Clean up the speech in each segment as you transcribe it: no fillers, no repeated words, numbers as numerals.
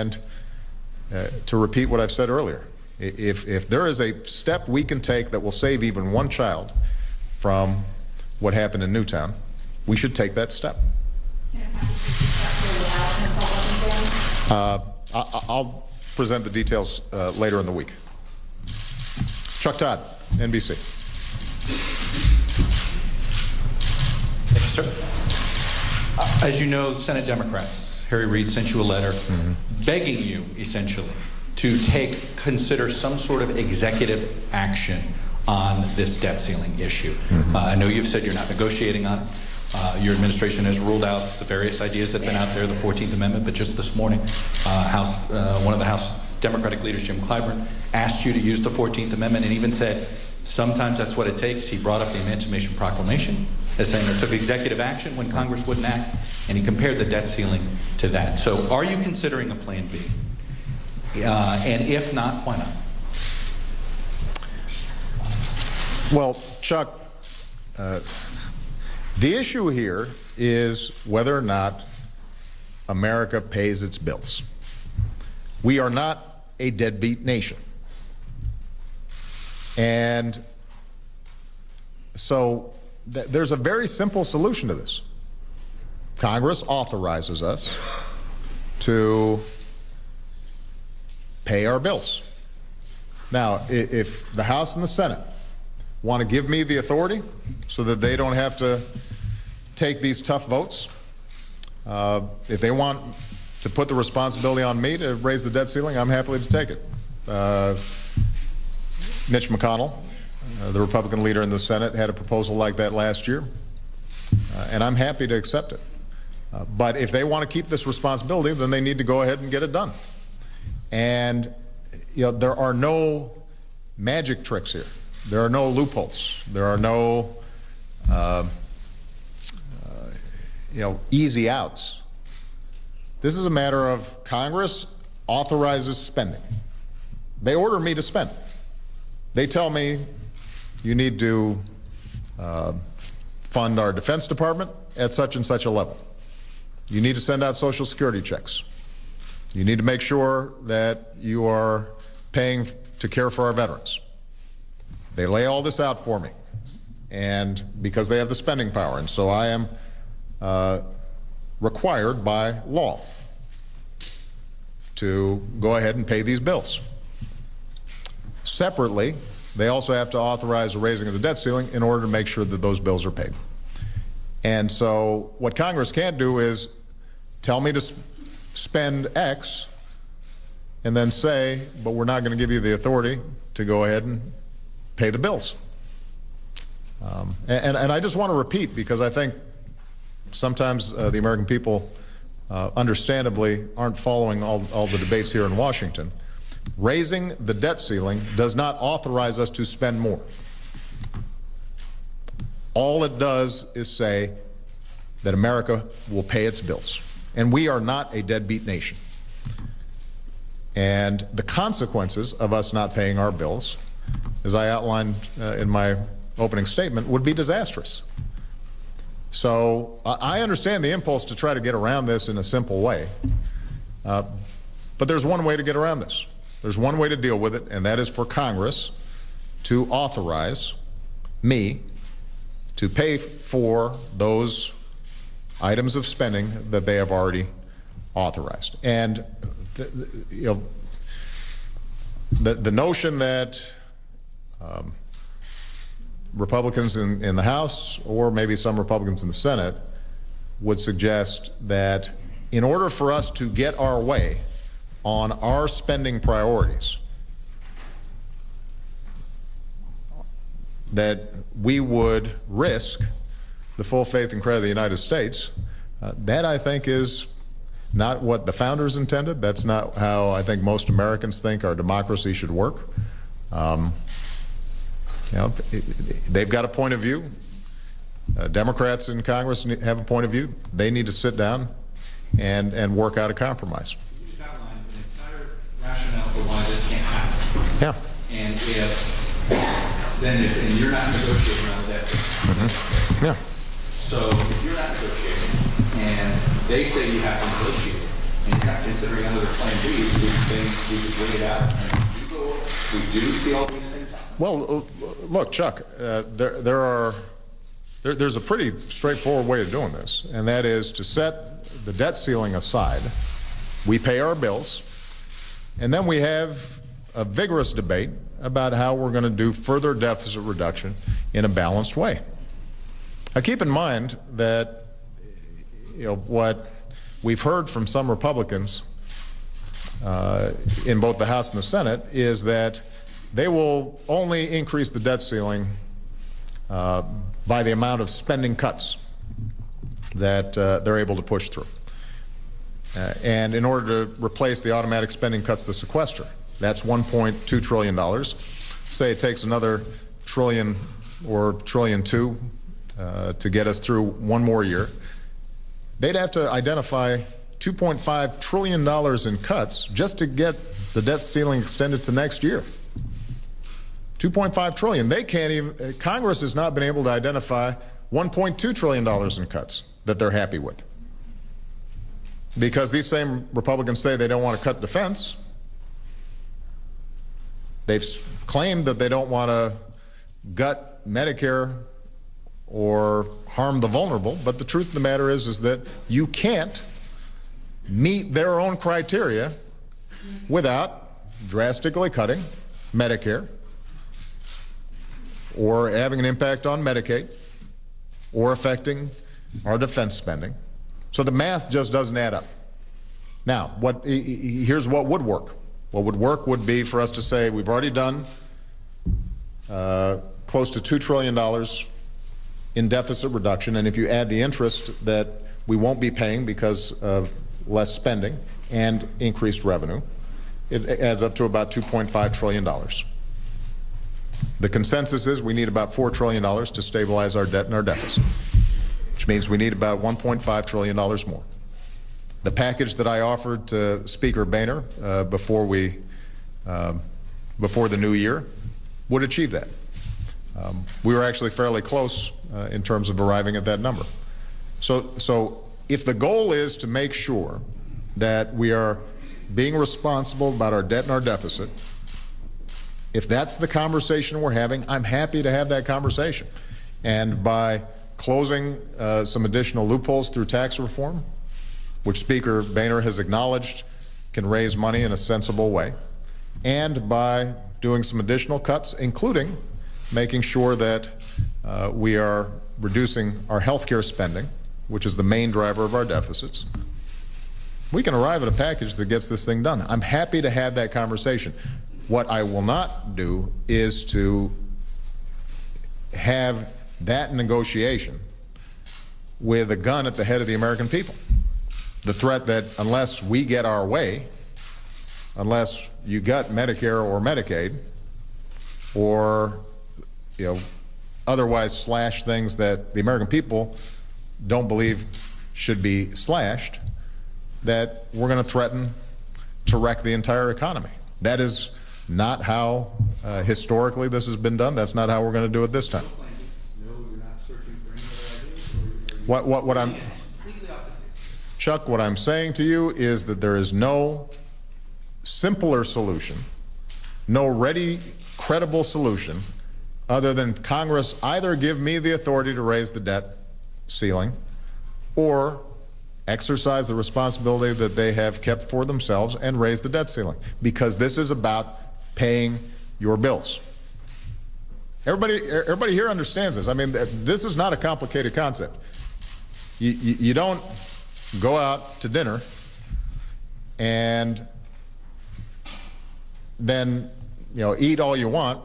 And to repeat what I've said earlier, if there is a step we can take that will save even one child from what happened in Newtown, we should take that step. I'll present the details later in the week. Chuck Todd, NBC. Thank you, sir. As you know, Senate Democrats, Harry Reid sent you a letter begging you, essentially, to consider some sort of executive action on this debt ceiling issue. I know you've said you're not negotiating on it. Your administration has ruled out the various ideas that have been out there, the 14th Amendment, but just this morning, one of the House Democratic leaders, Jim Clyburn, asked you to use the 14th Amendment and even said sometimes that's what it takes. He brought up the Emancipation Proclamation as saying there took executive action when Congress wouldn't act, and he compared the debt ceiling to that. So are you considering a plan B? And if not, why not? Well, Chuck, the issue here is whether or not America pays its bills. We are not a deadbeat nation. And so there's a very simple solution to this. Congress authorizes us to pay our bills. Now, if the House and the Senate want to give me the authority so that they don't have to take these tough votes, if they want to put the responsibility on me to raise the debt ceiling, I'm happy to take it. Mitch McConnell, the Republican leader in the Senate, had a proposal like that last year, and I'm happy to accept it. But if they want to keep this responsibility, then they need to go ahead and get it done. And there are no magic tricks here. There are no loopholes. There are no easy outs. This is a matter of Congress authorizes spending. They order me to spend. They tell me you need to fund our Defense Department at such and such a level. You need to send out Social Security checks. You need to make sure that you are paying to care for our veterans. They lay all this out for me, and because they have the spending power, and so I am required by law to go ahead and pay these bills. Separately, they also have to authorize the raising of the debt ceiling in order to make sure that those bills are paid. And so what Congress can't do is tell me to spend X and then say, but we're not going to give you the authority to go ahead and pay the bills. And I just want to repeat, because I think sometimes the American people understandably aren't following all the debates here in Washington. Raising the debt ceiling does not authorize us to spend more. All it does is say that America will pay its bills. And we are not a deadbeat nation. And the consequences of us not paying our bills, as I outlined in my opening statement, would be disastrous. So I understand the impulse to try to get around this in a simple way. But there's one way to get around this. There's one way to deal with it, and that is for Congress to authorize me to pay for those items of spending that they have already authorized. And the notion that Republicans in the House, or maybe some Republicans in the Senate, would suggest that in order for us to get our way on our spending priorities, that we would risk the full faith and credit of the United States, that I think is not what the founders intended. That's not how I think most Americans think our democracy should work. They've got a point of view. Democrats in Congress have a point of view. They need to sit down and work out a compromise. You just outlined an entire rationale for why this can't happen. Yeah. And if you're not negotiating around that, yeah. So if you're not negotiating, and they say you have to negotiate, and not considering another plan B, we just wait it out and we do see all these things? Well, look, Chuck, there's a pretty straightforward way of doing this, and that is to set the debt ceiling aside. We pay our bills, and then we have a vigorous debate about how we're going to do further deficit reduction in a balanced way. Now, keep in mind that what we've heard from some Republicans in both the House and the Senate is that they will only increase the debt ceiling by the amount of spending cuts that they're able to push through. And in order to replace the automatic spending cuts, the sequester, that's $1.2 trillion. Say it takes another trillion or $1.2 trillion to get us through one more year. They'd have to identify $2.5 trillion in cuts just to get the debt ceiling extended to next year. $2.5 trillion. They can't even, Congress has not been able to identify $1.2 trillion in cuts that they're happy with. Because these same Republicans say they don't want to cut defense. They've claimed that they don't want to gut Medicare or harm the vulnerable, but the truth of the matter is that you can't meet their own criteria without drastically cutting Medicare or having an impact on Medicaid or affecting our defense spending. So the math just doesn't add up. Now, here's what would work. What would work would be for us to say we've already done close to $2 trillion in deficit reduction, and if you add the interest that we won't be paying because of less spending and increased revenue, it adds up to about $2.5 trillion. The consensus is we need about $4 trillion to stabilize our debt and our deficit, which means we need about $1.5 trillion more. The package that I offered to Speaker Boehner before the new year would achieve that. We were actually fairly close in terms of arriving at that number. So if the goal is to make sure that we are being responsible about our debt and our deficit, if that's the conversation we're having, I'm happy to have that conversation. And by closing some additional loopholes through tax reform, which Speaker Boehner has acknowledged can raise money in a sensible way, and by doing some additional cuts, including making sure that we are reducing our health care spending, which is the main driver of our deficits, we can arrive at a package that gets this thing done. I'm happy to have that conversation. What I will not do is to have that negotiation with a gun at the head of the American people. The threat that unless we get our way, unless you gut Medicare or Medicaid, or otherwise slash things that the American people don't believe should be slashed, that we're going to threaten to wreck the entire economy. That is not how historically this has been done. That's not how we're going to do it this time. Chuck, what I'm saying to you is that there is no simpler solution, no ready, credible solution, other than Congress either give me the authority to raise the debt ceiling or exercise the responsibility that they have kept for themselves and raise the debt ceiling, because this is about paying your bills. Everybody here understands this. I mean, this is not a complicated concept. You don't go out to dinner and then eat all you want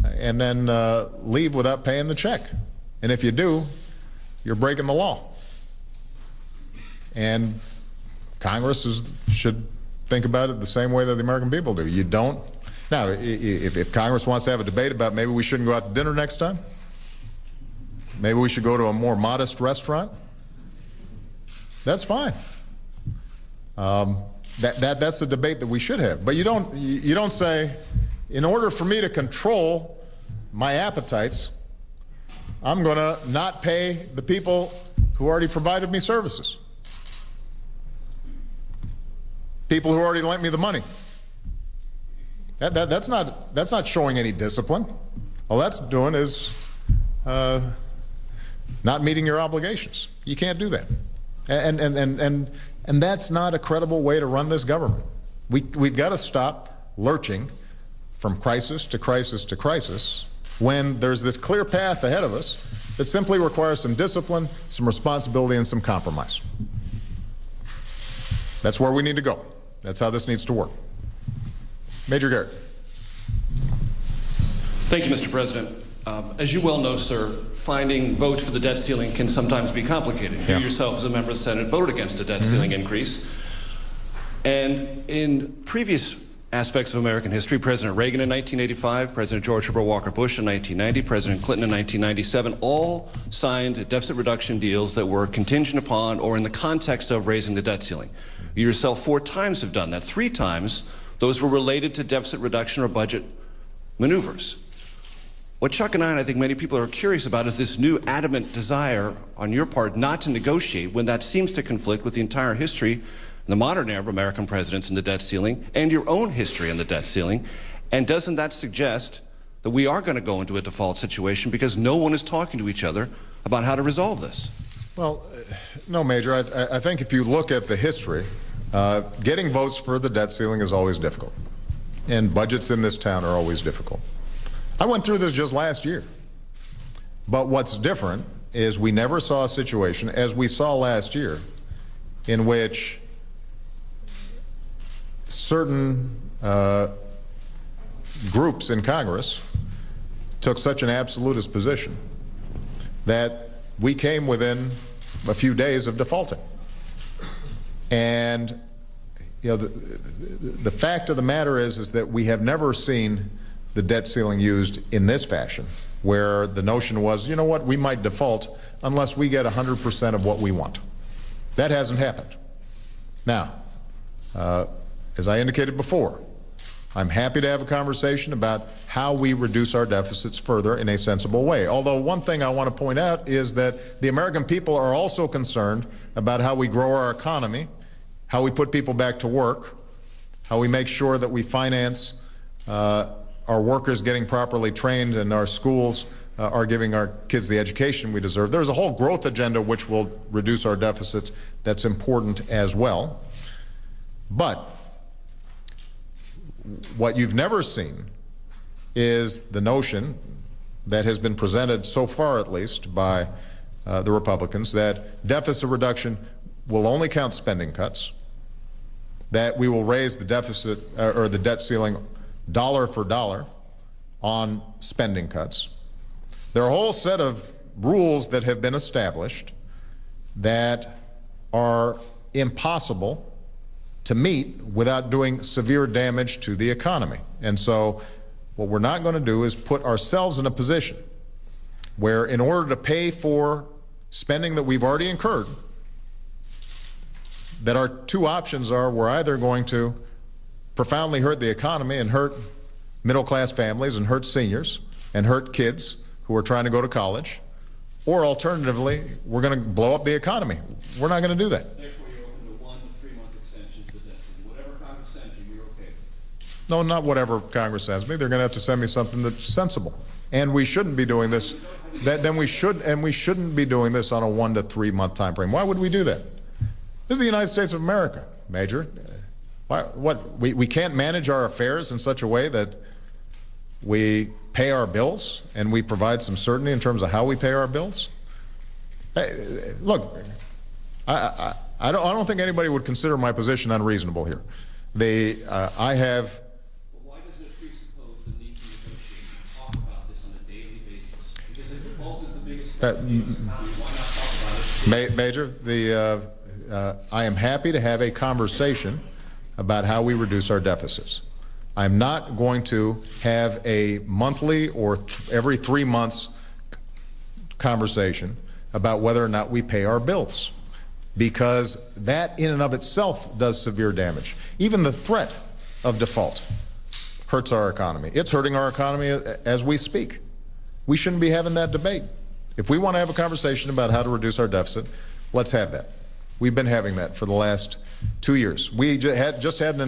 and then leave without paying the check. And if you do, you're breaking the law. And Congress should think about it the same way that the American people do. You don't. Now, if Congress wants to have a debate about maybe we shouldn't go out to dinner next time, maybe we should go to a more modest restaurant, that's fine. That's a debate that we should have. But you don't say, in order for me to control my appetites, I'm going to not pay the people who already provided me services. people who already lent me the money. That's not showing any discipline. All that's doing is not meeting your obligations. You can't do that. And that's not a credible way to run this government. We've got to stop lurching from crisis to crisis to crisis when there's this clear path ahead of us that simply requires some discipline, some responsibility, and some compromise. That's where we need to go. That's how this needs to work. Major Garrett. Thank you, Mr. President. As you well know, sir, finding votes for the debt ceiling can sometimes be complicated. You yourself, as a member of the Senate, voted against a debt ceiling increase. And in previous aspects of American history, President Reagan in 1985, President George Herbert Walker Bush in 1990, President Clinton in 1997, all signed deficit reduction deals that were contingent upon or in the context of raising the debt ceiling. You yourself 4 times have done that. 3 times, those were related to deficit reduction or budget maneuvers. What Chuck and I think many people are curious about is this new adamant desire on your part not to negotiate when that seems to conflict with the entire history, the modern era of American presidents in the debt ceiling, and your own history in the debt ceiling. And doesn't that suggest that we are going to go into a default situation because no one is talking to each other about how to resolve this? Well, no, Major. I think if you look at the history, getting votes for the debt ceiling is always difficult. And budgets in this town are always difficult. I went through this just last year. But what's different is we never saw a situation, as we saw last year, in which certain groups in Congress took such an absolutist position that we came within a few days of defaulting. And you know, the fact of the matter is that we have never seen the debt ceiling used in this fashion, where the notion was, you know what, we might default unless we get 100% of what we want. That hasn't happened. Now, as I indicated before, I'm happy to have a conversation about how we reduce our deficits further in a sensible way. Although one thing I want to point out is that the American people are also concerned about how we grow our economy, how we put people back to work, how we make sure that we finance our workers getting properly trained and our schools are giving our kids the education we deserve. There's a whole growth agenda which will reduce our deficits that's important as well. But what you've never seen is the notion that has been presented so far, at least, by the Republicans, that deficit reduction will only count spending cuts, that we will raise the deficit or the debt ceiling dollar for dollar on spending cuts. There are a whole set of rules that have been established that are impossible to meet without doing severe damage to the economy. And so what we're not going to do is put ourselves in a position where, in order to pay for spending that we've already incurred, that our 2 options are we're either going to profoundly hurt the economy and hurt middle-class families and hurt seniors and hurt kids who are trying to go to college, or alternatively, we're going to blow up the economy. We're not going to do that. Therefore, you're open to 1 to 3 month extensions to the debt ceiling. Whatever Congress sends you, you're okay. No, not whatever Congress sends me. They're going to have to send me something that's sensible. And we shouldn't be doing this. We shouldn't be doing this on a 1 to 3 month time frame. Why would we do that? This is the United States of America, Major. We can't manage our affairs in such a way that we pay our bills and we provide some certainty in terms of how we pay our bills? Hey, look, I don't think anybody would consider my position unreasonable here. I have. Well, why does it presuppose the need to negotiate and talk about this on a daily basis? Because if default is the biggest threat to the U.S. economy, why not talk about it? Major, I am happy to have a conversation about how we reduce our deficits. I'm not going to have a monthly or every 3 months conversation about whether or not we pay our bills, because that in and of itself does severe damage. Even the threat of default hurts our economy. It's hurting our economy as we speak. We shouldn't be having that debate. If we want to have a conversation about how to reduce our deficit, let's have that. We've been having that for the last 2 years. We just had an